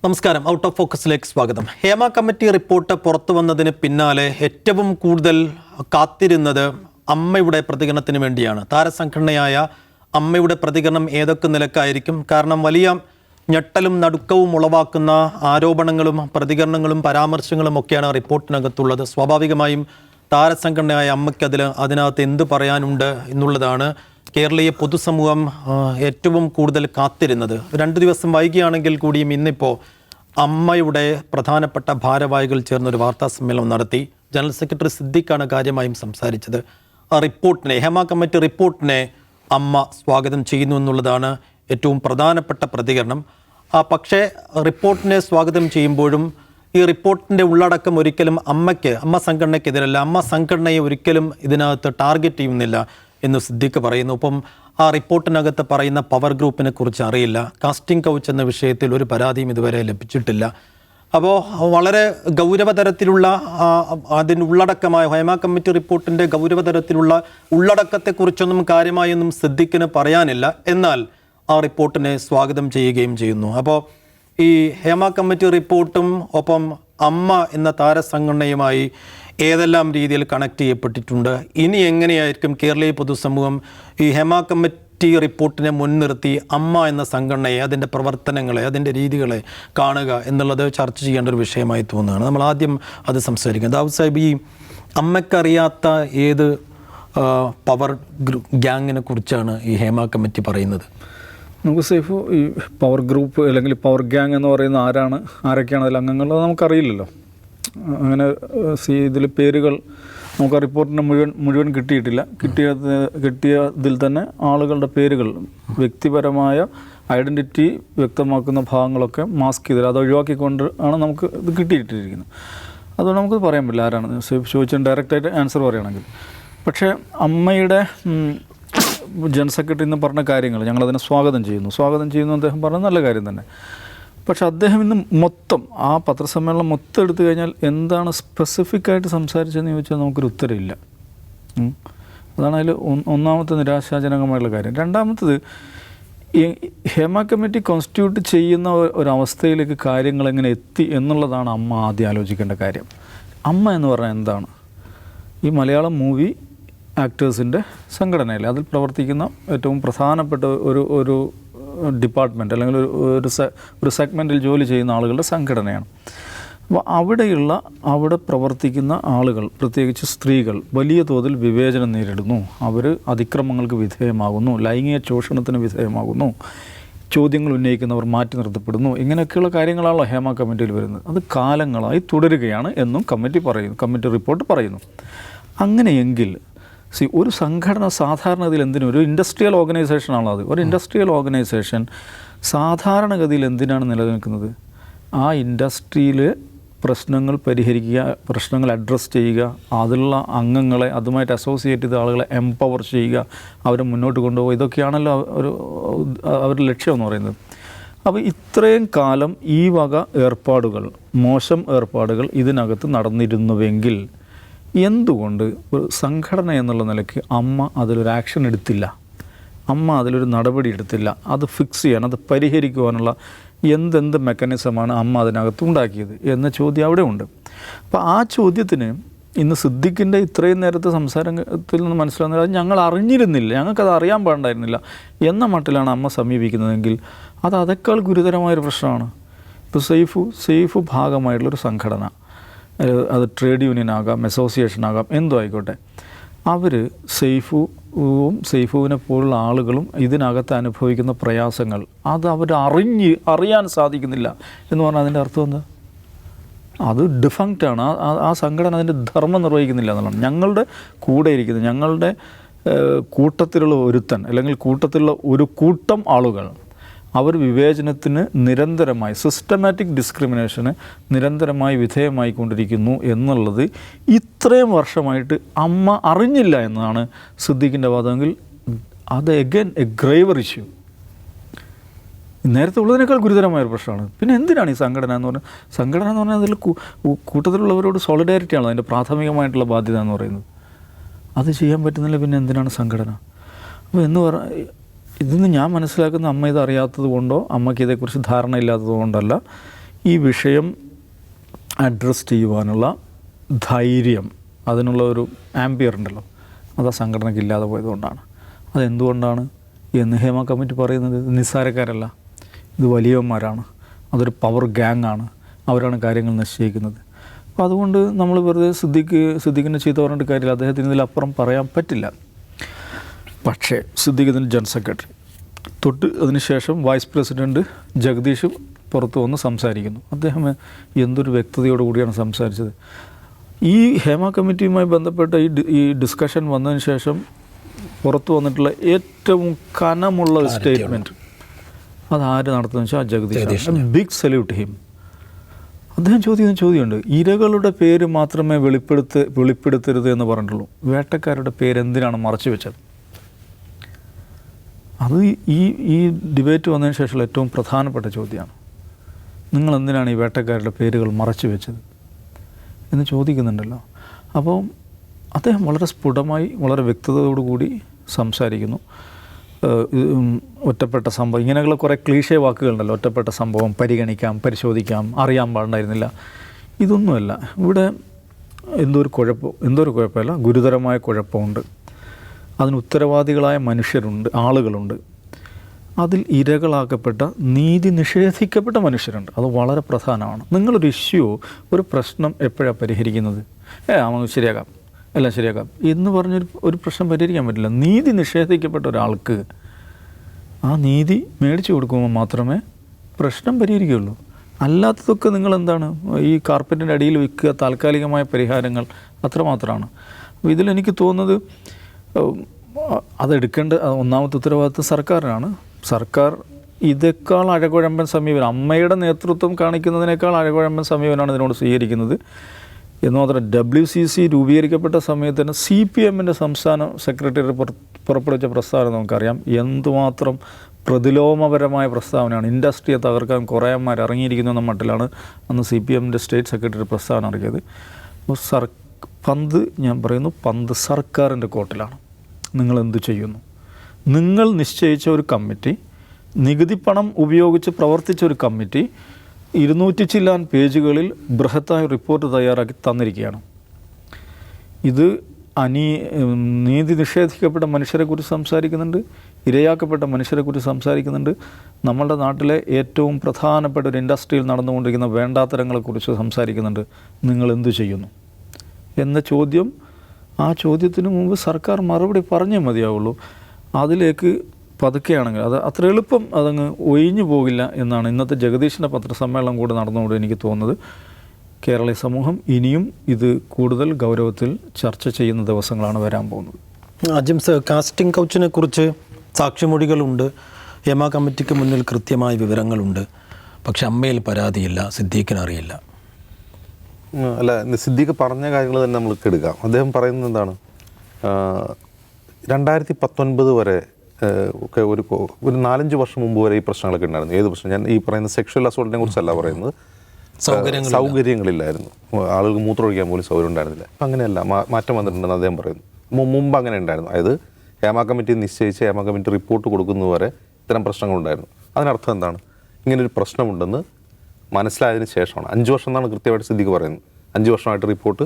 നമസ്കാരം. Out of ഫോക്കസിലേക്ക് സ്വാഗതം. Hema committee report പുറത്തു വന്നതിന് പിന്നാലെ ഏറ്റവും കൂടുതൽ കാത്തിരുന്നത് അമ്മയുടെ പ്രതികരണത്തിന് വേണ്ടിയാണ്. താരസംഘടനയായ അമ്മയുടെ പ്രതികരണം ഏതൊക്കെ നിലക്കായിരിക്കും? കാരണം വലിയ ഞെട്ടലും നടുക്കവും ഉളവാക്കുന്ന ആരോപണങ്ങളും പ്രതികരണങ്ങളും പരാമർശങ്ങളും ഒക്കെയാണ് റിപ്പോർട്ടിനകത്തുള്ളത്. സ്വാഭാവികമായും താരസംഘടനയായ അമ്മയ്ക്ക് അതിനകത്ത് എന്ത് പറയാനുണ്ട് എന്നുള്ളതാണ് കേരളീയ പൊതുസമൂഹം ഏറ്റവും കൂടുതൽ കാത്തിരുന്നത്. 2 ദിവസം വൈകിയാണെങ്കിൽ കൂടിയും ഇന്നിപ്പോൾ അമ്മയുടെ പ്രധാനപ്പെട്ട ഭാരവാഹികൾ ചേർന്നൊരു വാർത്താ സമ്മേളനം നടത്തി. ജനറൽ സെക്രട്ടറി സിദ്ദിഖാണ് കാര്യമായും സംസാരിച്ചത്. ആ റിപ്പോർട്ടിനെ, ഹേമ കമ്മിറ്റി റിപ്പോർട്ടിനെ അമ്മ സ്വാഗതം ചെയ്യുന്നു എന്നുള്ളതാണ് ഏറ്റവും പ്രധാനപ്പെട്ട പ്രതികരണം. പക്ഷേ റിപ്പോർട്ടിനെ സ്വാഗതം ചെയ്യുമ്പോഴും ഈ റിപ്പോർട്ടിൻ്റെ ഉള്ളടക്കം ഒരിക്കലും അമ്മ സംഘടനയ്ക്കെതിരല്ല, അമ്മ സംഘടനയെ ഒരിക്കലും ഇതിനകത്ത് ടാർഗറ്റ് ചെയ്യുന്നില്ല എന്ന് സിദ്ദിഖ് പറയുന്നു. ഒപ്പം ആ റിപ്പോർട്ടിനകത്ത് പറയുന്ന പവർ ഗ്രൂപ്പിനെ കുറിച്ച് അറിയില്ല. കാസ്റ്റിംഗ് കൗച്ച് എന്ന വിഷയത്തിൽ ഒരു പരാതിയും ഇതുവരെ ലഭിച്ചിട്ടില്ല. അപ്പോൾ വളരെ ഗൗരവതരത്തിലുള്ള അതിൻ്റെ ഉള്ളടക്കമായ ഹേമ കമ്മിറ്റി റിപ്പോർട്ടിൻ്റെ ഗൗരവതരത്തിലുള്ള ഉള്ളടക്കത്തെക്കുറിച്ചൊന്നും കാര്യമായൊന്നും സിദ്ദിഖിന് പറയാനില്ല. എന്നാൽ ആ റിപ്പോർട്ടിനെ സ്വാഗതം ചെയ്യുകയും ചെയ്യുന്നു. അപ്പോൾ ഈ ഹേമ കമ്മിറ്റി റിപ്പോർട്ടും ഒപ്പം അമ്മ എന്ന താരസംഘടനയുമായി ഏതെല്ലാം രീതിയിൽ കണക്ട് ചെയ്യപ്പെട്ടിട്ടുണ്ട്, ഇനി എങ്ങനെയായിരിക്കും കേരളീയ പൊതുസമൂഹം ഈ ഹേമ കമ്മിറ്റി റിപ്പോർട്ടിനെ മുൻനിർത്തി അമ്മ എന്ന സംഘടനയെ, അതിൻ്റെ പ്രവർത്തനങ്ങളെ, അതിൻ്റെ രീതികളെ കാണുക എന്നുള്ളത് ചർച്ച ചെയ്യേണ്ട ഒരു വിഷയമായി തോന്നുകയാണ്. നമ്മൾ ആദ്യം അത് സംസാരിക്കാം. ദാവൂദ് സാഹിബ്, ഈ അമ്മയ്ക്കറിയാത്ത ഏത് പവർ ഗ്യാങ്ങിനെ കുറിച്ചാണ് ഈ ഹേമ കമ്മിറ്റി പറയുന്നത്? നമുക്ക് സേഫ് ഈ പവർ ഗ്രൂപ്പ് അല്ലെങ്കിൽ പവർ ഗ്യാങ് എന്ന് പറയുന്ന ആരൊക്കെയാണ് അതിൽ അംഗങ്ങൾ നമുക്കറിയില്ലല്ലോ. അങ്ങനെ ഇതിൽ പേരുകൾ നമുക്ക് ആ റിപ്പോർട്ടിന് മുഴുവൻ കിട്ടിയിട്ടില്ല. കിട്ടിയതിൽ തന്നെ ആളുകളുടെ പേരുകൾ, വ്യക്തിപരമായ ഐഡൻറ്റിറ്റി വ്യക്തമാക്കുന്ന ഭാഗങ്ങളൊക്കെ മാസ്ക് ചെയ്തില്ല, അത് ഒഴിവാക്കിക്കൊണ്ട് ആണ് നമുക്ക് ഇത് കിട്ടിയിട്ടിരിക്കുന്നത്. അതുകൊണ്ട് നമുക്ക് പറയാൻ പറ്റില്ല ആരാണ്. ചോദിച്ചാൽ ഡയറക്റ്റായിട്ട് ആൻസർ പറയുകയാണെങ്കിൽ. പക്ഷേ അമ്മയുടെ ജനറൽ സെക്രട്ടറി എന്ന് പറഞ്ഞ കാര്യങ്ങൾ ഞങ്ങളതിനെ സ്വാഗതം ചെയ്യുന്നു അദ്ദേഹം പറഞ്ഞ നല്ല കാര്യം തന്നെ. പക്ഷെ അദ്ദേഹം ഇന്ന് മൊത്തം ആ പത്രസമ്മേളനം മൊത്തം എടുത്തു കഴിഞ്ഞാൽ എന്താണ് സ്പെസിഫിക്കായിട്ട് സംസാരിച്ചതെന്ന് ചോദിച്ചാൽ നമുക്കൊരു ഉത്തരമില്ല. അതാണ് അതിൽ ഒന്നാമത്തെ നിരാശാജനകമായിട്ടുള്ള കാര്യം. രണ്ടാമത്തത്, ഈ ഹേമ കമ്മിറ്റി കോൺസ്റ്റിറ്റ്യൂട്ട് ചെയ്യുന്ന ഒരവസ്ഥയിലേക്ക് കാര്യങ്ങൾ എങ്ങനെ എത്തി എന്നുള്ളതാണ് അമ്മ ആദ്യം ആലോചിക്കേണ്ട കാര്യം. അമ്മ എന്ന് പറഞ്ഞാൽ എന്താണ്? ഈ മലയാളം മൂവി ആക്ടേഴ്സിൻ്റെ സംഘടനയല്ലേ, അതിൽ പ്രവർത്തിക്കുന്ന ഏറ്റവും പ്രധാനപ്പെട്ട ഒരു ഡിപ്പാർട്ട്മെൻറ്റ് അല്ലെങ്കിൽ ഒരു സെഗ്മെൻറ്റിൽ ജോലി ചെയ്യുന്ന ആളുകളുടെ സംഘടനയാണ്. അപ്പോൾ അവിടെ പ്രവർത്തിക്കുന്ന ആളുകൾ, പ്രത്യേകിച്ച് സ്ത്രീകൾ, വലിയ തോതിൽ വിവേചനം നേരിടുന്നു. അവർ അതിക്രമങ്ങൾക്ക് വിധേയമാകുന്നു, ലൈംഗിക ചൂഷണത്തിന് വിധേയമാകുന്നു, ചോദ്യങ്ങൾ ഉന്നയിക്കുന്നവർ മാറ്റി നിർത്തപ്പെടുന്നു. ഇങ്ങനെയൊക്കെയുള്ള കാര്യങ്ങളാണല്ലോ ഹേമ കമ്മിറ്റിയിൽ വരുന്നത്. അത് കാലങ്ങളായി തുടരുകയാണ് എന്നും കമ്മിറ്റി റിപ്പോർട്ട് പറയുന്നു. അങ്ങനെയെങ്കിൽ ഒരു സംഘടന സാധാരണഗതിയിൽ എന്തിനും, ഒരു ഇൻഡസ്ട്രിയൽ ഓർഗനൈസേഷനാണല്ലോ അത്. ഒരു ഇൻഡസ്ട്രിയൽ ഓർഗനൈസേഷൻ സാധാരണഗതിയിൽ എന്തിനാണ് നിലനിൽക്കുന്നത്? ആ ഇൻഡസ്ട്രിയിൽ പ്രശ്നങ്ങൾ പരിഹരിക്കുക, പ്രശ്നങ്ങൾ അഡ്രസ്സ് ചെയ്യുക, അതിലുള്ള അംഗങ്ങളെ, അതുമായിട്ട് അസോസിയേറ്റ് ചെയ്ത ആളുകളെ എംപവർ ചെയ്യുക, അവരെ മുന്നോട്ട് കൊണ്ടുപോകുക, ഇതൊക്കെയാണല്ലോ അവരുടെ ലക്ഷ്യമെന്ന് പറയുന്നത്. അപ്പോൾ ഇത്രയും കാലം ഈ വക ഏർപ്പാടുകൾ, മോശം ഏർപ്പാടുകൾ ഇതിനകത്ത് നടന്നിരുന്നുവെങ്കിൽ എന്തുകൊണ്ട് ഒരു സംഘടന എന്നുള്ള നിലയ്ക്ക് അമ്മ അതിലൊരു ആക്ഷൻ എടുത്തില്ല? അമ്മ അതിലൊരു നടപടി എടുത്തില്ല? അത് ഫിക്സ് ചെയ്യാൻ, അത് പരിഹരിക്കുവാനുള്ള എന്തെന്ത് മെക്കാനിസമാണ് അമ്മ അതിനകത്ത് ഉണ്ടാക്കിയത് എന്ന ചോദ്യം അവിടെ ഉണ്ട്. അപ്പോൾ ആ ചോദ്യത്തിന് ഇന്ന് സിദ്ദിഖിൻ്റെ ഇത്രയും നേരത്തെ സംസാരത്തിൽ നിന്ന് മനസ്സിലാകുന്നത് അത് ഞങ്ങൾ അറിഞ്ഞിരുന്നില്ല, ഞങ്ങൾക്കത് അറിയാൻ പാടുണ്ടായിരുന്നില്ല എന്ന മട്ടിലാണ് അമ്മ സമീപിക്കുന്നതെങ്കിൽ അത് അതേക്കാൾ ഗുരുതരമായൊരു പ്രശ്നമാണ്. ഇപ്പോൾ സേഫ് ഭാഗമായിട്ടുള്ളൊരു സംഘടന, അത് ട്രേഡ് യൂണിയൻ ആകാം, അസോസിയേഷൻ ആകാം, എന്തോ ആയിക്കോട്ടെ, അവർ സേഫുവിനെ പോലുള്ള ആളുകളും ഇതിനകത്ത് അനുഭവിക്കുന്ന പ്രയാസങ്ങൾ അത് അറിയാൻ സാധിക്കുന്നില്ല എന്ന് പറഞ്ഞാൽ അതിൻ്റെ അർത്ഥം എന്താ? അത് ഡിഫങ്ക്റ്റാണ്. ആ സംഘടന അതിൻ്റെ ധർമ്മം നിർവഹിക്കുന്നില്ല എന്നുള്ളതാണ്. ഞങ്ങളുടെ കൂടെ ഇരിക്കുന്ന, ഞങ്ങളുടെ കൂട്ടത്തിലുള്ള ഒരുത്തൻ അല്ലെങ്കിൽ കൂട്ടത്തിലുള്ള ഒരു കൂട്ടം ആളുകൾ അവർ വിവേചനത്തിന് നിരന്തരമായി, സിസ്റ്റമാറ്റിക് ഡിസ്ക്രിമിനേഷന് നിരന്തരമായി വിധേയമായിക്കൊണ്ടിരിക്കുന്നു എന്നുള്ളത് ഇത്രയും വർഷമായിട്ട് അമ്മ അറിഞ്ഞില്ല എന്നതാണ് സിദ്ദിഖിൻ്റെ വാദമെങ്കിൽ അത് എഗൈൻ എ ഗ്രേവർ ഇഷ്യൂ. നേരത്തെ ഉള്ളതിനേക്കാൾ ഗുരുതരമായൊരു പ്രശ്നമാണ്. പിന്നെ എന്തിനാണ് ഈ സംഘടന എന്ന് പറഞ്ഞാൽ അതിൽ കൂട്ടത്തിലുള്ളവരോട് സോളിഡാരിറ്റിയാണല്ലോ അതിൻ്റെ പ്രാഥമികമായിട്ടുള്ള ബാധ്യത എന്ന് പറയുന്നത്. അത് ചെയ്യാൻ പറ്റുന്നില്ല, പിന്നെ എന്തിനാണ് സംഘടന? അപ്പോൾ ഇതിന്ന് ഞാൻ മനസ്സിലാക്കുന്ന അമ്മ ഇത് അറിയാത്തത് കൊണ്ടോ അമ്മയ്ക്ക് ഇതേക്കുറിച്ച് ധാരണ ഇല്ലാത്തത് കൊണ്ടല്ല, ഈ വിഷയം അഡ്രസ്സ് ചെയ്യുവാനുള്ള ധൈര്യം, അതിനുള്ള ഒരു ആംബിയർ ഉണ്ടല്ലോ, അത് ആ സംഘടനയ്ക്ക് ഇല്ലാതെ പോയതുകൊണ്ടാണ്. അതെന്തുകൊണ്ടാണ് എന്ന് ഹേമ കമ്മിറ്റി പറയുന്നത്? നിസ്സാരക്കാരല്ല, ഇത് വലിയവന്മാരാണ്, അതൊരു പവർ ഗ്യാങ് ആണ്, അവരാണ് കാര്യങ്ങൾ നിശ്ചയിക്കുന്നത്. അപ്പോൾ അതുകൊണ്ട് നമ്മൾ വെറുതെ സിദ്ദീഖിനെ ചീത്ത പറഞ്ഞിട്ട് കാര്യമില്ല, അദ്ദേഹത്തിന് ഇതിലപ്പുറം പറയാൻ പറ്റില്ല. പക്ഷേ സിദ്ദീഖ് ഇതിന് ജനറൽ സെക്രട്ടറി, തൊട്ട് അതിനുശേഷം വൈസ് പ്രസിഡൻറ്റ് ജഗദീഷ് പുറത്തു വന്ന് സംസാരിക്കുന്നു. അദ്ദേഹം എന്തൊരു വ്യക്തതയോടുകൂടിയാണ് സംസാരിച്ചത്. ഈ ഹേമ കമ്മിറ്റിയുമായി ബന്ധപ്പെട്ട ഈ ഡിസ്കഷൻ വന്നതിന് ശേഷം പുറത്തു വന്നിട്ടുള്ള ഏറ്റവും കനമുള്ള സ്റ്റേറ്റ്മെൻറ്റ് അതാര് നടത്തുന്നത് വെച്ചാൽ ജഗദീഷ്. Big salute him. അദ്ദേഹം ചോദിക്കുന്ന ചോദ്യമുണ്ട്, ഇരകളുടെ പേര് മാത്രമേ വെളിപ്പെടുത്തരുത് എന്ന് പറഞ്ഞിട്ടുള്ളൂ, വേട്ടക്കാരുടെ പേര് എന്തിനാണ് മറച്ചു വെച്ചത്? അത് ഈ ഡിബേറ്റ് വന്നതിന് ശേഷമുള്ള ഏറ്റവും പ്രധാനപ്പെട്ട ചോദ്യമാണ്. നിങ്ങൾ എന്തിനാണ് ഈ വേട്ടക്കാരുടെ പേരുകൾ മറച്ചു വെച്ചത് എന്ന് ചോദിക്കുന്നുണ്ടല്ലോ. അപ്പോൾ അദ്ദേഹം വളരെ സ്ഫുടമായി വളരെ വ്യക്തതയോടുകൂടി സംസാരിക്കുന്നു. ഒറ്റപ്പെട്ട സംഭവം, ഇങ്ങനെയുള്ള കുറേ ക്ലീഷേ വാക്കുകളുണ്ടല്ലോ, ഒറ്റപ്പെട്ട സംഭവം, പരിഗണിക്കാം, പരിശോധിക്കാം, അറിയാൻ പാടുണ്ടായിരുന്നില്ല, ഇതൊന്നുമല്ല. ഇവിടെ എന്തോ ഒരു കുഴപ്പമല്ല, ഗുരുതരമായ കുഴപ്പമുണ്ട്. അതിന് ഉത്തരവാദികളായ മനുഷ്യരുണ്ട്, ആളുകളുണ്ട്. അതിൽ ഇരകളാക്കപ്പെട്ട, നീതി നിഷേധിക്കപ്പെട്ട മനുഷ്യരുണ്ട്. അത് വളരെ പ്രധാനമാണ്. നിങ്ങളൊരു ഇഷ്യൂ, ഒരു പ്രശ്നം എപ്പോഴാണ് പരിഹരിക്കുന്നത്? ശരിയാക്കാം, എല്ലാം ശരിയാക്കാം എന്ന് പറഞ്ഞൊരു പ്രശ്നം പരിഹരിക്കാൻ പറ്റില്ല. നീതി നിഷേധിക്കപ്പെട്ട ഒരാൾക്ക് ആ നീതി മേടിച്ചു കൊടുക്കുമ്പോൾ മാത്രമേ പ്രശ്നം പരിഹരിക്കുകയുള്ളൂ. അല്ലാത്തതൊക്കെ നിങ്ങളെന്താണ് ഈ കാർപ്പറ്റിൻ്റെ അടിയിൽ വയ്ക്കുക, താൽക്കാലികമായ പരിഹാരങ്ങൾ, അത്രമാത്രമാണ്. അപ്പോൾ ഇതിലെനിക്ക് തോന്നുന്നത് അതെടുക്കേണ്ട ഒന്നാമത്തെ ഉത്തരവാദിത്വം സർക്കാരിനാണ്. സർക്കാർ ഇതേക്കാൾ അഴകുഴമ്പൻ സമീപനം, അമ്മയുടെ നേതൃത്വം കാണിക്കുന്നതിനേക്കാൾ അഴകുഴമ്പൻ സമീപനമാണ് ഇതിനോട് സ്വീകരിക്കുന്നത് എന്ന് മാത്രം. WCC രൂപീകരിക്കപ്പെട്ട സമയത്ത് തന്നെ CPM-ൻ്റെ സംസ്ഥാന സെക്രട്ടറി പുറപ്പെടുവിച്ച പ്രസ്താവന നമുക്കറിയാം. എന്തുമാത്രം പ്രതിലോമപരമായ പ്രസ്താവനയാണ്. ഇൻഡസ്ട്രിയെ തകർക്കാൻ കുറേമാർ ഇറങ്ങിയിരിക്കുന്നു എന്ന മട്ടിലാണ് അന്ന് CPM-ൻ്റെ സ്റ്റേറ്റ് സെക്രട്ടറി പ്രസ്താവന ഇറക്കിയത്. അപ്പോൾ പന്ത് സർക്കാരിൻ്റെ കോർട്ടിലാണ്. നിങ്ങൾ എന്തു ചെയ്യുന്നു? നിങ്ങൾ നിശ്ചയിച്ച ഒരു കമ്മിറ്റി, നികുതി പണം ഉപയോഗിച്ച് പ്രവർത്തിച്ച ഒരു കമ്മിറ്റി 200 ചില്ലാൻ പേജുകളിൽ ബൃഹത്തായ റിപ്പോർട്ട് തയ്യാറാക്കി തന്നിരിക്കുകയാണ്. ഇത് നീതി നിഷേധിക്കപ്പെട്ട മനുഷ്യരെക്കുറിച്ച് സംസാരിക്കുന്നുണ്ട്, ഇരയാക്കപ്പെട്ട മനുഷ്യരെക്കുറിച്ച് സംസാരിക്കുന്നുണ്ട്, നമ്മളുടെ നാട്ടിലെ ഏറ്റവും പ്രധാനപ്പെട്ട ഒരു ഇൻഡസ്ട്രിയിൽ നടന്നുകൊണ്ടിരിക്കുന്ന വേണ്ടാത്തരങ്ങളെക്കുറിച്ച് സംസാരിക്കുന്നുണ്ട്. നിങ്ങൾ എന്തു ചെയ്യുന്നു എന്ന ചോദ്യം, ആ ചോദ്യത്തിന് മുമ്പ് സർക്കാർ മറുപടി പറഞ്ഞേ മതിയാവുള്ളൂ. അതിലേക്ക് പതുക്കെയാണെങ്കിൽ അത് അത്ര എളുപ്പം അതങ്ങ് ഒഴിഞ്ഞു പോകില്ല എന്നാണ് ഇന്നത്തെ ജഗദീഷിൻ്റെ പത്രസമ്മേളനം കൂടെ നടന്നുകൊണ്ട് എനിക്ക് തോന്നുന്നത്. കേരളീയ സമൂഹം ഇനിയും ഇത് കൂടുതൽ ഗൗരവത്തിൽ ചർച്ച ചെയ്യുന്ന ദിവസങ്ങളാണ് വരാൻ പോകുന്നത്. അജിംസ്, കാസ്റ്റിംഗ് കൗച്ചിനെ കുറിച്ച് സാക്ഷിമൊഴികളുണ്ട്, ഹേമ കമ്മിറ്റിക്ക് മുന്നിൽ കൃത്യമായ വിവരങ്ങളുണ്ട്, പക്ഷെ അമ്മയിൽ പരാതിയില്ല, സിദ്ദീഖിന് അറിയില്ല. അല്ല, സിദ്ദീഖ് പറഞ്ഞ കാര്യങ്ങൾ തന്നെ നമ്മൾക്ക് എടുക്കാം. അദ്ദേഹം പറയുന്നത് എന്താണ്, 2019 വരെ ഒക്കെ ഒരു 4-5 വർഷം മുമ്പ് വരെ ഈ പ്രശ്നങ്ങളൊക്കെ ഉണ്ടായിരുന്നു. ഏത് പ്രശ്നം? ഞാൻ ഈ പറയുന്ന സെക്ഷൽ അസോൾട്ടിനെ കുറിച്ചല്ല പറയുന്നത്. സൗകര്യങ്ങളില്ലായിരുന്നു, ആളുകൾക്ക് മൂത്രമൊഴിക്കാൻ പോലും സൗകര്യം ഉണ്ടായിരുന്നില്ല. അപ്പം അങ്ങനെയല്ല, മാറ്റം വന്നിട്ടുണ്ടെന്ന് അദ്ദേഹം പറയുന്നു. മുമ്പ് അങ്ങനെ ഉണ്ടായിരുന്നു. അതായത് ഹേമ കമ്മിറ്റി നിശ്ചയിച്ച് ഹേമ കമ്മിറ്റി റിപ്പോർട്ട് കൊടുക്കുന്നതുവരെ ഇത്തരം പ്രശ്നങ്ങളുണ്ടായിരുന്നു. അതിനർത്ഥം എന്താണ്? ഇങ്ങനൊരു പ്രശ്നമുണ്ടെന്ന് മനസ്സിലായതിന് ശേഷമാണ്. 5 വർഷം എന്നാണ് കൃത്യമായിട്ട് സിദ്ദീഖ് പറയുന്നത്. 5 വർഷമായിട്ട് റിപ്പോർട്ട്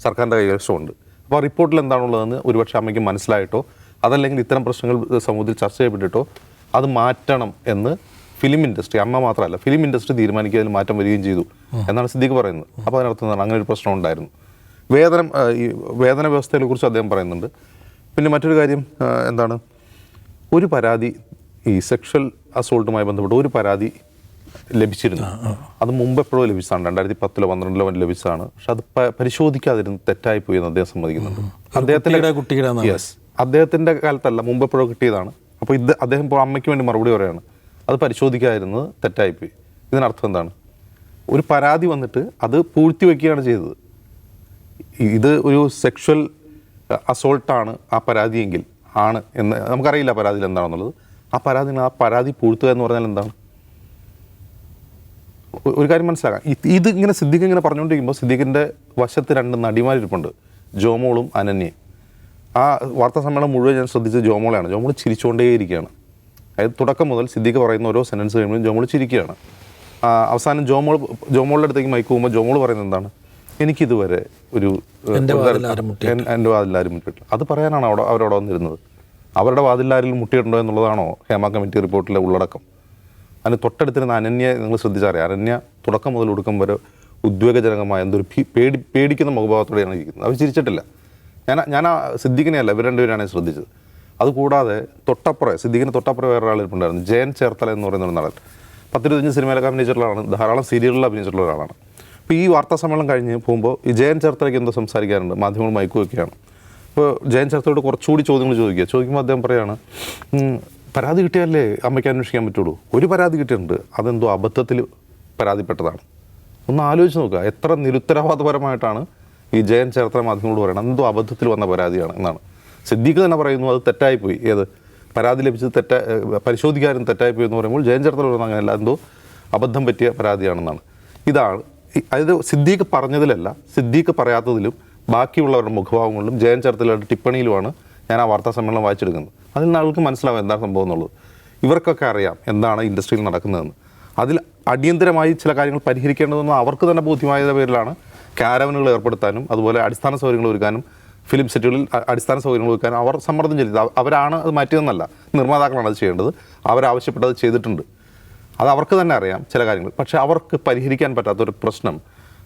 സർക്കാരിൻ്റെ കൈവശമുണ്ട്. അപ്പോൾ ആ റിപ്പോർട്ടിൽ എന്താണുള്ളതെന്ന് ഒരുപക്ഷെ അമ്മയ്ക്ക് മനസ്സിലായിട്ടോ അതല്ലെങ്കിൽ ഇത്തരം പ്രശ്നങ്ങൾ സമൂഹത്തിൽ ചർച്ച ചെയ്യപ്പെട്ടിട്ടോ അത് മാറ്റണം എന്ന് ഫിലിം ഇൻഡസ്ട്രി, അമ്മ മാത്രമല്ല ഫിലിം ഇൻഡസ്ട്രി തീരുമാനിക്കുക, അതിൽ മാറ്റം വരികയും ചെയ്തു എന്നാണ് സിദ്ദീഖ് പറയുന്നത്. അപ്പോൾ അതിനർത്ഥം എന്താണ്? അങ്ങനെ ഒരു പ്രശ്നം ഉണ്ടായിരുന്നു. ഈ വേതന വ്യവസ്ഥയെ കുറിച്ച് അദ്ദേഹം പറയുന്നുണ്ട്. പിന്നെ മറ്റൊരു കാര്യം എന്താണ്, ഒരു പരാതി, ഈ സെക്ഷൽ അസോൾട്ടുമായി ബന്ധപ്പെട്ട് ഒരു പരാതി ലഭിച്ചിരുന്നു. അത് മുമ്പ് എപ്പോഴോ ലഭിച്ചതാണ്, 2010-ലോ 2012-ലോ ലഭിച്ചതാണ്. പക്ഷെ അത് പരിശോധിക്കാതിരുന്ന് തെറ്റായിപ്പോയി എന്ന് അദ്ദേഹം സമ്മതിക്കുന്നുണ്ട്. അദ്ദേഹത്തിൻ്റെ കാലത്തല്ല, മുമ്പ് എപ്പോഴോ കിട്ടിയതാണ്. അപ്പോൾ അദ്ദേഹം ഇപ്പോൾ അമ്മയ്ക്ക് വേണ്ടി മറുപടി പറയുകയാണ്, അത് പരിശോധിക്കാതിരുന്നത് തെറ്റായിപ്പോയി. ഇതിനർത്ഥം എന്താണ്? ഒരു പരാതി വന്നിട്ട് അത് പൂഴ്ത്തിവെക്കുകയാണ് ചെയ്തത്. ഇത് ഒരു സെക്ഷൽ അസോൾട്ടാണ് ആ പരാതിയെങ്കിൽ ആണ് എന്ന് നമുക്കറിയില്ല പരാതിയിൽ എന്താണെന്നുള്ളത്. ആ പരാതി പൂഴ്ത്തുക എന്ന് പറഞ്ഞാൽ എന്താണ്? ഒരു കാര്യം മനസ്സിലാക്കാം. ഇത് ഇങ്ങനെ സിദ്ദീഖ് ഇങ്ങനെ പറഞ്ഞുകൊണ്ടിരിക്കുമ്പോൾ സിദ്ദീഖിൻ്റെ വശത്ത് 2 നടിമാരിപ്പുണ്ട്, ജോമോളും അനന്യയും. ആ വാർത്താ സമ്മേളനം മുഴുവൻ ഞാൻ ശ്രദ്ധിച്ചത് ജോമോളെയാണ്. ജോമോൾ ചിരിച്ചുകൊണ്ടേയിരിക്കുകയാണ്. അതായത് തുടക്കം മുതൽ സിദ്ദീഖ് പറയുന്ന ഓരോ സെൻറ്റൻസ് കഴിയുമ്പോഴും ജോമോൾ ചിരിക്കുകയാണ്. അവസാനം ജോമോളുടെ അടുത്തേക്ക് മൈക്ക് പോകുമ്പോൾ ജോമോൾ പറയുന്നത് എന്താണ്, എനിക്കിതുവരെ ഒരു എൻ്റെ വാതിലാരും മുട്ടിയിട്ടില്ല. അത് പറയാനാണ് അവരവിടെ വന്നിരുന്നത്. അവരുടെ വാതിലാരിലും മുട്ടിയിട്ടുണ്ടോ എന്നുള്ളതാണോ ഹേമ കമ്മിറ്റി റിപ്പോർട്ടിലെ ഉള്ളടക്കം? അതിന് തൊട്ടടുത്തിരുന്ന അനന്യ നിങ്ങൾ ശ്രദ്ധിച്ചറിയാം. അനന്യ തുടക്കം മുതൽ ഒടുക്കം വരെ ഉദ്വേഗജനകമായ എന്തൊരു പേടിക്കുന്ന മുഖഭാവത്തോടെയാണ് ഇരിക്കുന്നത്. അവർ ചിരിച്ചിട്ടില്ല. ഞാൻ ആ സിദ്ദീഖിനെയല്ല, ഇവർ രണ്ടുപേരാണ് ശ്രദ്ധിച്ചത്. അതുകൂടാതെ സിദ്ദീഖിന് തൊട്ടപ്പുറം വേറെ ഒരാളിപ്പുണ്ടായിരുന്നു, ജയൻ ചേർത്തല എന്ന് പറയുന്ന ഒരു നടൻ. 10-25 സിനിമയിലൊക്കെ അഭിനയിച്ചിട്ടുള്ളതാണ്, ധാരാളം സീരിയലുകളിൽ അഭിനയിച്ചിട്ടുള്ള ഒരാളാണ്. അപ്പോൾ ഈ വാർത്താ സമ്മേളനം കഴിഞ്ഞ് പോകുമ്പോൾ ഈ ജയൻ ചേർത്തലയ്ക്ക് എന്തോ സംസാരിക്കാറുണ്ട്, മാധ്യമങ്ങൾ മയക്കു വയ്ക്കുകയാണ്. അപ്പോൾ ജയൻ ചേർത്തലയോട് കുറച്ചുകൂടി ചോദ്യങ്ങൾ ചോദിക്കുമ്പോൾ അദ്ദേഹം പറയുകയാണ്, പരാതി കിട്ടിയാലേ അമ്മയ്ക്ക് അന്വേഷിക്കാൻ പറ്റുള്ളൂ. ഒരു പരാതി കിട്ടിയിട്ടുണ്ട്, അതെന്തോ അബദ്ധത്തിൽ പരാതിപ്പെട്ടതാണ്. ഒന്ന് ആലോചിച്ച് നോക്കുക, എത്ര നിരുത്തരവാദപരമായിട്ടാണ് ഈ ജയൻ ചേർത്തല മാധ്യമങ്ങളോട് പറയുന്നത്. എന്തോ അബദ്ധത്തിൽ വന്ന പരാതിയാണ് എന്നാണ്. സിദ്ദീഖ് തന്നെ പറയുന്നു അത് തെറ്റായിപ്പോയി, പരാതി ലഭിച്ചത് പരിശോധിക്കാനും തെറ്റായിപ്പോയി എന്ന് പറയുമ്പോൾ ജയൻ ചേർത്തല പറയുന്നത് അങ്ങനെയല്ല, എന്തോ അബദ്ധം പറ്റിയ പരാതിയാണെന്നാണ്. ഇതാണ് അതായത് സിദ്ദീഖ് പറഞ്ഞതിലല്ല, സിദ്ദീഖ് പറയാത്തതിലും ബാക്കിയുള്ളവരുടെ മുഖഭാവങ്ങളിലും ജയൻ ചേർത്തലയുടെ ടിപ്പണിയിലുമാണ് ഞാൻ ആ വാർത്താ സമ്മേളനം വായിച്ചെടുക്കുന്നത്. അതിൽ നിന്ന് ആൾക്ക് മനസ്സിലാവും എന്താണ് സംഭവം എന്നുള്ളത്. ഇവർക്കൊക്കെ അറിയാം എന്താണ് ഇൻഡസ്ട്രിയിൽ നടക്കുന്നതെന്ന്. അതിൽ അടിയന്തരമായി ചില കാര്യങ്ങൾ പരിഹരിക്കേണ്ടതെന്ന് അവർക്ക് തന്നെ ബോധ്യമായതിൻ്റെ പേരിലാണ് കാരവനുകൾ ഏർപ്പെടുത്താനും അതുപോലെ അടിസ്ഥാന സൗകര്യങ്ങൾ ഒരുക്കാനും ഫിലിം സെറ്റുകളിൽ അടിസ്ഥാന സൗകര്യങ്ങൾ ഒരുക്കാനും അവർ സമ്മർദ്ദം ചെലുത്തി. അവരാണ് അത് മാറ്റിയതെന്നല്ല, നിർമ്മാതാക്കളാണ് അത് ചെയ്യേണ്ടത്. അവരാവശ്യപ്പെട്ടത് ചെയ്തിട്ടുണ്ട്. അത് അവർക്ക് തന്നെ അറിയാം ചില കാര്യങ്ങൾ. പക്ഷേ അവർക്ക് പരിഹരിക്കാൻ പറ്റാത്തൊരു പ്രശ്നം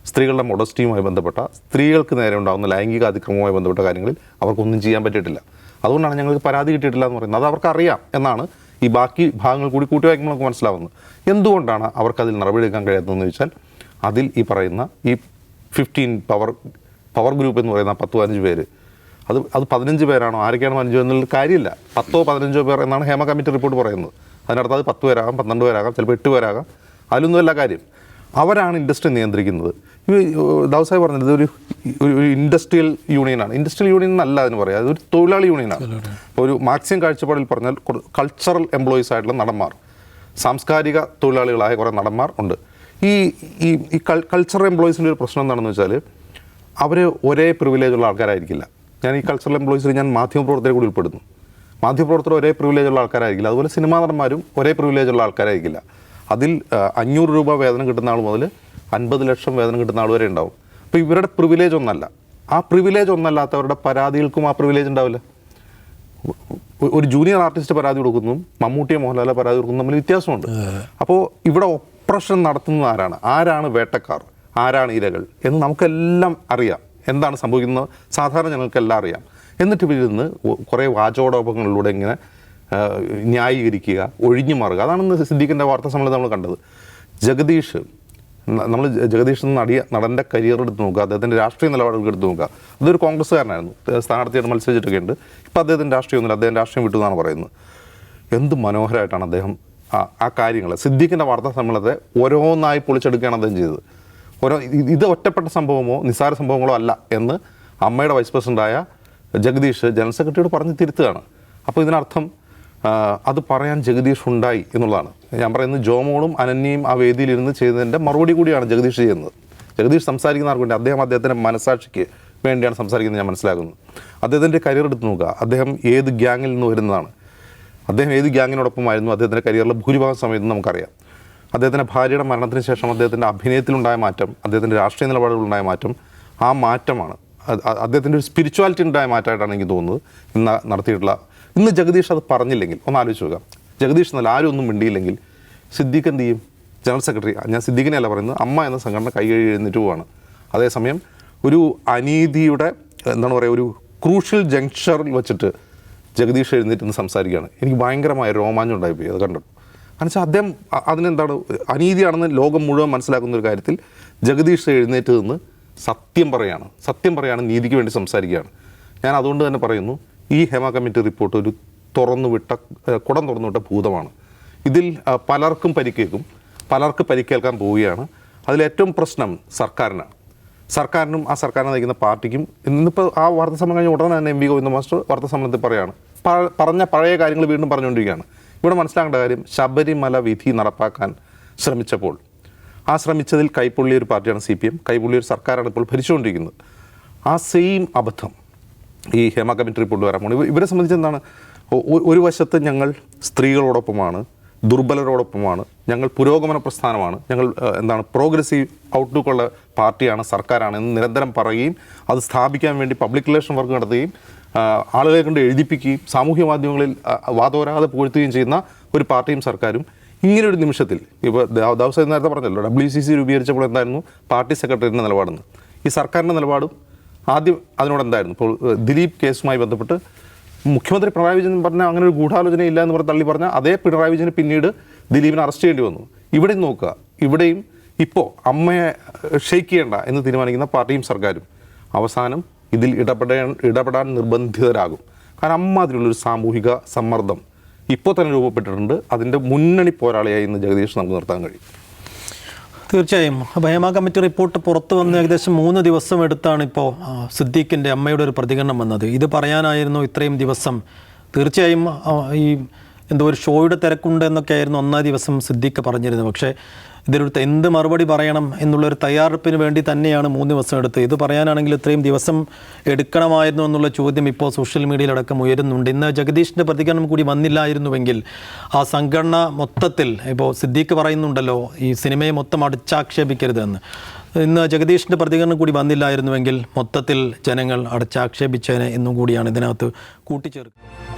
സ്ത്രീകളുടെ മൊഡസ്റ്റിയുമായി ബന്ധപ്പെട്ട, സ്ത്രീകൾക്ക് നേരെ ഉണ്ടാകുന്ന ലൈംഗിക അതിക്രമവുമായി ബന്ധപ്പെട്ട കാര്യങ്ങളിൽ അവർക്കൊന്നും ചെയ്യാൻ പറ്റിയിട്ടില്ല. അതുകൊണ്ടാണ് ഞങ്ങൾക്ക് പരാതി കിട്ടിയിട്ടില്ല എന്ന് പറയുന്നത്. അത് അവർക്കറിയാം എന്നാണ് ഈ ബാക്കി ഭാഗങ്ങൾ കൂടി കൂട്ടിവായിക്കുമ്പോൾ നമുക്ക് മനസ്സിലാവുന്നത്. എന്തുകൊണ്ടാണ് അവർക്കതിൽ നടപടിയെടുക്കാൻ കഴിയാത്തതെന്ന് ചോദിച്ചാൽ, അതിൽ ഈ പറയുന്ന ഈ 15 പവർ ഗ്രൂപ്പ് എന്ന് പറയുന്ന 10-15 പേര്, അത് 15 പേരാണോ ആരൊക്കെയാണോ 15 എന്നുള്ള കാര്യമില്ല. 10-15 പേർ എന്നാണ് ഹേമ കമ്മിറ്റി റിപ്പോർട്ട് പറയുന്നത്. അതിനർത്ഥം അത് 10 പേരാകാം, 12 പേരാകാം, ചിലപ്പോൾ 8 പേരാകാം. അതിലൊന്നുമല്ല കാര്യം. അവരാണ് ഇൻഡസ്ട്രി നിയന്ത്രിക്കുന്നത്. ദാവൂദ് സാഹിബ് പറഞ്ഞത് ഇതൊരു ഇൻഡസ്ട്രിയൽ യൂണിയനാണ്. ഇൻഡസ്ട്രിയൽ യൂണിയൻ എന്നല്ല അതിന് പറയാം, അതൊരു തൊഴിലാളി യൂണിയനാണ്. ഇപ്പോൾ ഒരു മാക്സിമം കാഴ്ചപ്പാടിൽ പറഞ്ഞാൽ കൾച്ചറൽ എംപ്ലോയീസ് ആയിട്ടുള്ള നടന്മാർ, സാംസ്കാരിക തൊഴിലാളികളായ കുറേ നടന്മാർ ഉണ്ട്. ഈ കൾച്ചറൽ എംപ്ലോയീസിൻ്റെ ഒരു പ്രശ്നം എന്താണെന്ന് വെച്ചാൽ അവർ ഒരേ പ്രിവിലേജുള്ള ആൾക്കാരായിരിക്കില്ല. ഞാൻ ഈ കൾച്ചറൽ എംപ്ലോയീസിൽ ഞാൻ മാധ്യമപ്രവർത്തകരെ കൂടി ഉൾപ്പെടുന്നു. മാധ്യമപ്രവർത്തകർ ഒരേ പ്രിവിലേജുള്ള ആൾക്കാരായിരിക്കില്ല. അതുപോലെ സിനിമാ നടന്മാരും ഒരേ പ്രിവിലേജുള്ള ആൾക്കാരായിരിക്കില്ല. അതിൽ 500 രൂപ വേതനം കിട്ടുന്ന ആൾ മുതൽ 50 ലക്ഷം വേതനം കിട്ടുന്ന ആൾ വരെ ഉണ്ടാവും. അപ്പോൾ ഇവരുടെ പ്രിവിലേജ് ഒന്നല്ല. ആ പ്രിവിലേജ് ഒന്നല്ലാത്തവരുടെ പരാതികൾക്കും ആ പ്രിവിലേജ് ഉണ്ടാവില്ല. ഒരു ജൂനിയർ ആർട്ടിസ്റ്റ് പരാതി കൊടുക്കുന്നതും മമ്മൂട്ടിയോ മോഹൻലാലോ പരാതി കൊടുക്കുന്നതും തമ്മിൽ വ്യത്യാസമുണ്ട്. അപ്പോൾ ഇവിടെ ഓപ്പറേഷൻ നടത്തുന്നത് ആരാണ് വേട്ടക്കാർ, ആരാണ് ഇരകൾ എന്ന് നമുക്കെല്ലാം അറിയാം. എന്താണ് സംഭവിക്കുന്നത് സാധാരണ ഞങ്ങൾക്കെല്ലാം അറിയാം. എന്നിട്ട് ഇവരിന്ന് കുറേ വാചോടോപങ്ങളിലൂടെ ഇങ്ങനെ ന്യായീകരിക്കുക, ഒഴിഞ്ഞു മാറുക. അതാണ് സിദ്ദീഖിൻ്റെ വാർത്താ സമ്മേളനം നമ്മൾ കണ്ടത്. നമ്മൾ ജഗദീഷ് നടൻ്റെ കരിയർ എടുത്ത് നോക്കുക, അദ്ദേഹത്തിൻ്റെ രാഷ്ട്രീയ നിലപാടുകൾ എടുത്ത് നോക്കുക. അതൊരു കോൺഗ്രസ്സുകാരനായിരുന്നു, സ്ഥാനാർത്ഥിയായിട്ട് മത്സരിച്ചിട്ടൊക്കെ ഉണ്ട്. ഇപ്പോൾ അദ്ദേഹത്തിൻ്റെ രാഷ്ട്രീയമൊന്നുമില്ല, അദ്ദേഹം രാഷ്ട്രീയം വിട്ടു എന്നാണ് പറയുന്നത്. എന്ത് മനോഹരമായിട്ടാണ് അദ്ദേഹം ആ കാര്യങ്ങൾ സിദ്ദീഖിൻ്റെ വാർത്താ സമ്മേളനത്തെ ഓരോന്നായി പൊളിച്ചെടുക്കുകയാണ് അദ്ദേഹം ചെയ്തത്. ഇത് ഒറ്റപ്പെട്ട സംഭവമോ നിസ്സാര സംഭവങ്ങളോ അല്ല എന്ന് അമ്മയുടെ വൈസ് പ്രസിഡൻ്റായ ജഗദീഷ് ജനറൽ സെക്രട്ടറിയോട് പറഞ്ഞ് തിരുത്തുകയാണ്. അപ്പോൾ ഇതിനർത്ഥം അത് പറയാൻ ജഗദീഷ് ഉണ്ടായി എന്നുള്ളതാണ്. ഞാൻ പറയുന്നത് ജോമോളും അനന്യയും ആ വേദിയിലിരുന്ന് ചെയ്തതിൻ്റെ മറുപടി കൂടിയാണ് ജഗദീഷ് ചെയ്യുന്നത്. ജഗദീഷ് സംസാരിക്കുന്ന ആർക്കുണ്ട്, അദ്ദേഹത്തിൻ്റെ മനസാക്ഷിക്ക് വേണ്ടിയാണ് സംസാരിക്കുന്നത് ഞാൻ മനസ്സിലാക്കുന്നത്. അദ്ദേഹത്തിൻ്റെ കരിയർ എടുത്ത് നോക്കുക, അദ്ദേഹം ഏത് ഗ്യാങ്ങിൽ നിന്ന് വരുന്നതാണ്, അദ്ദേഹം ഏത് ഗ്യാങ്ങിനോടൊപ്പമായിരുന്നു അദ്ദേഹത്തിൻ്റെ കരിയറിലെ ഭൂരിഭാഗം സമയത്തും നമുക്കറിയാം. അദ്ദേഹത്തിൻ്റെ ഭാര്യയുടെ മരണത്തിന് ശേഷം അദ്ദേഹത്തിൻ്റെ അഭിനയത്തിലുണ്ടായ മാറ്റം, അദ്ദേഹത്തിൻ്റെ രാഷ്ട്രീയ നിലപാടുകളുണ്ടായ മാറ്റം, ആ മാറ്റമാണ് അദ്ദേഹത്തിൻ്റെ ഒരു സ്പിരിച്വാലിറ്റി ഉണ്ടായ മാറ്റമായിട്ടാണ് എനിക്ക് തോന്നുന്നത് ഇന്ന് നടത്തിയിട്ടുള്ള. ഇന്ന് ജഗദീഷ് അത് പറഞ്ഞില്ലെങ്കിൽ ഒന്ന് ആലോചിച്ച് നോക്കാം. ജഗദീഷ് എന്നല്ല ആരും ഒന്നും മിണ്ടിയില്ലെങ്കിൽ സിദ്ദീഖ് എന്ത് ചെയ്യും? ജനറൽ സെക്രട്ടറി, ഞാൻ സിദ്ദീഖിനെയല്ല പറയുന്നത്, അമ്മ എന്ന സംഘടന കൈ എഴുന്നേറ്റ് പോവാണ്. അതേസമയം ഒരു അനീതിയുടെ എന്താണ് പറയുക, ഒരു ക്രൂഷ്യൽ ജംഗ്ഷറിൽ വെച്ചിട്ട് ജഗദീഷ് എഴുന്നേറ്റ് സംസാരിക്കുകയാണ്. എനിക്ക് ഭയങ്കരമായ രോമാഞ്ചം ഉണ്ടായിപ്പോയി അത് കണ്ടപ്പോൾ. എന്നുവെച്ചാൽ അദ്ദേഹം അതിനെന്താണ് അനീതിയാണെന്ന് ലോകം മുഴുവൻ മനസ്സിലാക്കുന്ന ഒരു കാര്യത്തിൽ ജഗദീഷ് എഴുന്നേറ്റ് നിന്ന് സത്യം പറയാണ്, നീതിക്ക് വേണ്ടി സംസാരിക്കുകയാണ്. ഞാൻ അതുകൊണ്ട് തന്നെ പറയുന്നു, ഈ ഹേമ കമ്മിറ്റി റിപ്പോർട്ട് ഒരു കുടം തുറന്നുവിട്ട ഭൂതമാണ്. ഇതിൽ പലർക്കും പരിക്കേൽക്കും, പലർക്ക് പരിക്കേൽക്കാൻ പോവുകയാണ്. അതിലേറ്റവും പ്രശ്നം സർക്കാരിനും ആ സർക്കാരിനെ നയിക്കുന്ന പാർട്ടിക്കും. ഇന്നിപ്പോൾ ആ വാർത്താ സമ്മേളനം കഴിഞ്ഞ ഉടനെ തന്നെ MV ഗോവിന്ദ മാസ്റ്റർ വാർത്താ സമ്മേളനത്തിൽ പറഞ്ഞ പഴയ കാര്യങ്ങൾ വീണ്ടും പറഞ്ഞുകൊണ്ടിരിക്കുകയാണ്. ഇവിടെ മനസ്സിലാക്കേണ്ട കാര്യം, ശബരിമല വിധി നടപ്പാക്കാൻ ശ്രമിച്ചപ്പോൾ ആ ശ്രമിച്ചതിൽ കൈപ്പൊള്ളിയ ഒരു പാർട്ടിയാണ് CPM, കൈപ്പൊള്ളിയ ഒരു സർക്കാരാണ് ഇപ്പോൾ ഭരിച്ചുകൊണ്ടിരിക്കുന്നത്. ആ സെയിം അബദ്ധം ഈ ഹേമ കമ്മിറ്റി റിപ്പോർട്ട് വരാൻ പോകുന്നത്. ഇവരെ സംബന്ധിച്ച് എന്താണ്, ഒരു വശത്ത് ഞങ്ങൾ സ്ത്രീകളോടൊപ്പമാണ്, ദുർബലരോടൊപ്പമാണ്, ഞങ്ങൾ പുരോഗമന പ്രസ്ഥാനമാണ്, ഞങ്ങൾ പ്രോഗ്രസീവ് ഔട്ട്ലുക്കുള്ള പാർട്ടിയാണ്, സർക്കാരാണ് എന്ന് നിരന്തരം പറയുകയും അത് സ്ഥാപിക്കാൻ വേണ്ടി പബ്ലിക് റിലേഷൻ വർക്ക് നടത്തുകയും ആളുകളെ കൊണ്ട് എഴുതിപ്പിക്കുകയും സാമൂഹ്യ മാധ്യമങ്ങളിൽ വാദോരാതെ പുകഴ്ത്തുകയും ചെയ്യുന്ന ഒരു പാർട്ടിയും സർക്കാരും ഇങ്ങനൊരു നിമിഷത്തിൽ, ഇപ്പോൾ ദിവസം നേരത്തെ പറഞ്ഞല്ലോ WCC രൂപീകരിച്ചപ്പോൾ എന്തായിരുന്നു പാർട്ടി സെക്രട്ടറിയുടെ നിലപാടെന്ന്. ഈ സർക്കാരിൻ്റെ നിലപാടും ആദ്യം അതിനോട് എന്തായിരുന്നു? ഇപ്പോൾ ദിലീപ് കേസുമായി ബന്ധപ്പെട്ട് മുഖ്യമന്ത്രി പിണറായി വിജയൻ പറഞ്ഞ അങ്ങനെ ഒരു ഗൂഢാലോചന ഇല്ല എന്ന് പറഞ്ഞ് തള്ളി പറഞ്ഞ അതേ പിണറായി വിജയന് പിന്നീട് ദിലീപിനെ അറസ്റ്റ് ചെയ്യേണ്ടി വന്നു. ഇവിടെയും നോക്കുക, ഇവിടെയും ഇപ്പോൾ അമ്മയെ ഷെയ്ക്ക് ചെയ്യേണ്ട എന്ന് തീരുമാനിക്കുന്ന പാർട്ടിയും സർക്കാരും അവസാനം ഇതിൽ ഇടപെടാൻ നിർബന്ധിതരാകും. കാരണം അമ്മ അതിലുള്ളൊരു സാമൂഹിക സമ്മർദ്ദം ഇപ്പോൾ തന്നെ രൂപപ്പെട്ടിട്ടുണ്ട്. അതിൻ്റെ മുന്നണി പോരാളിയായി ഇന്ന് ജഗദീഷ് നമുക്ക് നിർത്താൻ കഴിയും. തീർച്ചയായും. അപ്പോൾ ഹേമ കമ്മിറ്റി റിപ്പോർട്ട് പുറത്തു വന്ന് ഏകദേശം 3 ദിവസം എടുത്താണ് ഇപ്പോൾ സിദ്ദീഖിൻ്റെ അമ്മയുടെ ഒരു പ്രതികരണം വന്നത്. ഇത് പറയാനായിരുന്നു ഇത്രയും ദിവസം. തീർച്ചയായും ഈ എന്തോ ഒരു ഷോയുടെ തിരക്കുണ്ട് എന്നൊക്കെ ആയിരുന്നു ഒന്നാം ദിവസം സിദ്ദീഖ് പറഞ്ഞിരുന്നത്. പക്ഷേ ഇതിലൊരു എന്ത് മറുപടി പറയണം എന്നുള്ളൊരു തയ്യാറെടുപ്പിന് വേണ്ടി തന്നെയാണ് 3 ദിവസം എടുത്തത്. ഇത് പറയാനാണെങ്കിൽ ഇത്രയും ദിവസം എടുക്കണമായിരുന്നു എന്നുള്ള ചോദ്യം ഇപ്പോൾ സോഷ്യൽ മീഡിയയിലടക്കം ഉയരുന്നുണ്ട്. ഇന്ന് ജഗദീഷിൻ്റെ പ്രതികരണം കൂടി വന്നില്ലായിരുന്നുവെങ്കിൽ ആ സംഘടന മൊത്തത്തിൽ, ഇപ്പോൾ സിദ്ദീഖ് പറയുന്നുണ്ടല്ലോ ഈ സിനിമയെ മൊത്തം അടച്ചാക്ഷേപിക്കരുതെന്ന്, ഇന്ന് ജഗദീഷിൻ്റെ പ്രതികരണം കൂടി വന്നില്ലായിരുന്നുവെങ്കിൽ മൊത്തത്തിൽ ജനങ്ങൾ അടച്ചാക്ഷേപിച്ചേനെ എന്നും കൂടിയാണ് ഇതിനകത്ത് കൂട്ടിച്ചേർക്കുന്നത്.